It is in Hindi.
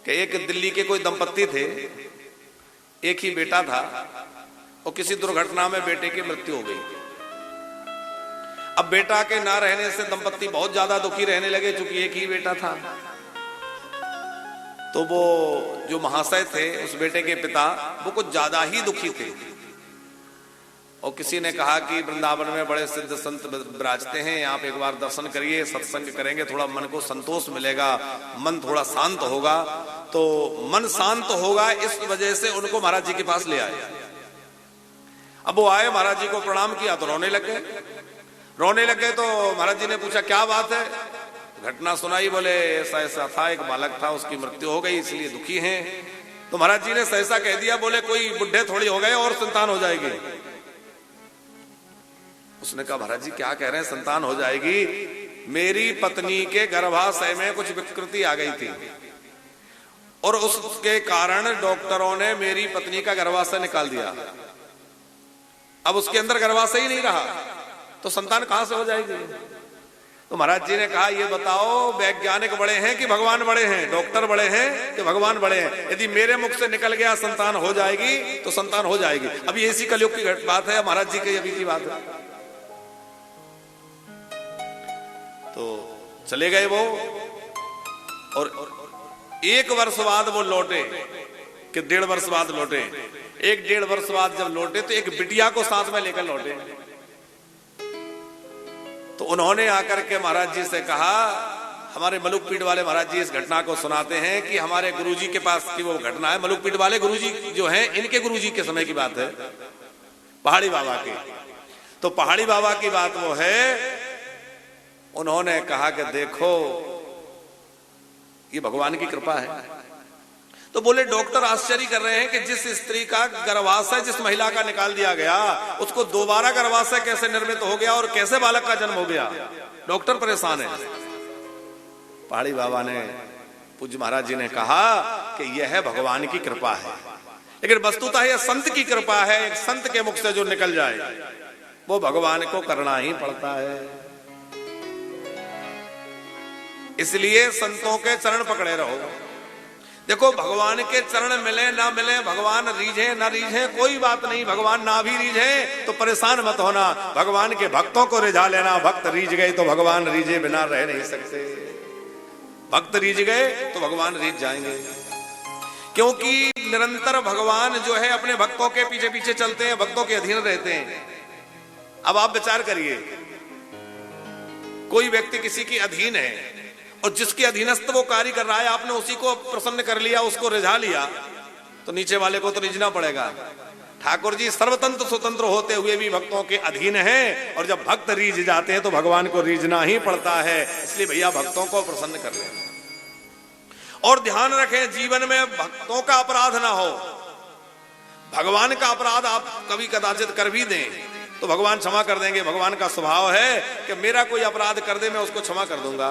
कि एक दिल्ली के कोई दंपत्ति थे, एक ही बेटा था और किसी दुर्घटना में बेटे की मृत्यु हो गई। अब बेटा के ना रहने से दंपत्ति बहुत ज्यादा दुखी रहने लगे, चूंकि एक ही बेटा था। तो वो जो महाशय थे, उस बेटे के पिता, वो कुछ ज्यादा ही दुखी थे और किसी ने कहा कि वृंदावन में बड़े सिद्ध संत विराजते हैं, आप एक बार दर्शन करिए, सत्संग करेंगे, थोड़ा मन को संतोष मिलेगा, मन थोड़ा शांत होगा। तो मन शांत होगा, इस वजह से उनको महाराज जी के पास ले आए। अब वो आए, महाराज जी को प्रणाम किया तो रोने लग गए। तो महाराज जी ने पूछा क्या बात है, घटना सुनाई। बोले ऐसा ऐसा था, एक बालक था, उसकी मृत्यु हो गई, इसलिए दुखी हैं। तो महाराज जी ने सहसा कह दिया, बोले कोई बुढ़े थोड़ी हो गए और संतान हो जाएगी। उसने कहा महाराज जी क्या कह रहे हैं, संतान हो जाएगी? मेरी पत्नी के गर्भाशय में कुछ विकृति आ गई थी और उसके कारण डॉक्टरों ने मेरी पत्नी का गर्भाशय निकाल दिया। अब उसके अंदर गर्भाशय ही नहीं रहा, तो संतान कहां से हो जाएगी? तो महाराज जी ने कहा ये बताओ, वैज्ञानिक बड़े हैं कि भगवान बड़े हैं? डॉक्टर बड़े हैं कि भगवान बड़े हैं? यदि मेरे मुख से निकल गया संतान हो जाएगी तो संतान हो जाएगी। अब ये इसी कलयुग की बात है, महाराज जी के अभी की बात है। तो चले गए वो, और 1 वर्ष बाद वो लौटे कि 1.5 वर्ष बाद लौटे। 1-1.5 वर्ष बाद जब लौटे तो एक बिटिया को साथ में लेकर लौटे। तो उन्होंने आकर के महाराज जी से कहा, हमारे मलुकपीठ वाले महाराज जी इस घटना को सुनाते हैं कि हमारे गुरुजी के पास की वो घटना है। मलुकपीठ वाले गुरुजी जो हैं, इनके गुरुजी के समय की बात है, पहाड़ी बाबा की। तो पहाड़ी बाबा की बात वो है, उन्होंने कहा कि देखो ये भगवान की कृपा है। तो बोले डॉक्टर आश्चर्य कर रहे हैं कि जिस स्त्री का गर्भाशय जिस महिला का निकाल दिया गया, उसको दोबारा गर्भाशय कैसे निर्मित हो गया और कैसे बालक का जन्म हो गया? डॉक्टर परेशान है। पहाड़ी बाबा ने, पूज्य महाराज जी ने कहा कि यह भगवान की कृपा है, लेकिन वस्तुतः यह संत की कृपा है। एक संत के मुख से जो निकल जाए वो भगवान को करना ही पड़ता है। इसलिए संतों के चरण पकड़े रहो। देखो भगवान के चरण मिले ना मिले, भगवान रीझे ना रीझे, कोई बात नहीं। भगवान ना भी रीझे तो परेशान मत होना, भगवान के भक्तों को रिझा लेना। भक्त रीझ गए तो भगवान रीझे बिना रह नहीं सकते। भक्त रीझ गए तो भगवान रीझ जाएंगे, क्योंकि निरंतर भगवान जो है अपने भक्तों के पीछे पीछे चलते हैं, भक्तों के अधीन रहते हैं। अब आप विचार करिए, कोई व्यक्ति किसी की अधीन है और जिसके अधीनस्थ वो कार्य कर रहा है, आपने उसी को प्रसन्न कर लिया, उसको रिझा लिया, तो नीचे वाले को तो रिझना पड़ेगा। ठाकुर जी सर्वतंत्र स्वतंत्र होते हुए भी भक्तों के अधीन हैं, और जब भक्त रीझ जाते हैं तो भगवान को रीझना ही पड़ता है। इसलिए भैया भक्तों को प्रसन्न कर लें। और ध्यान रखें, जीवन में भक्तों का अपराध ना हो। भगवान का अपराध आप कभी कदाचित कर भी दें तो भगवान क्षमा कर देंगे। भगवान का स्वभाव है कि मेरा कोई अपराध कर दे, मैं उसको क्षमा कर दूंगा।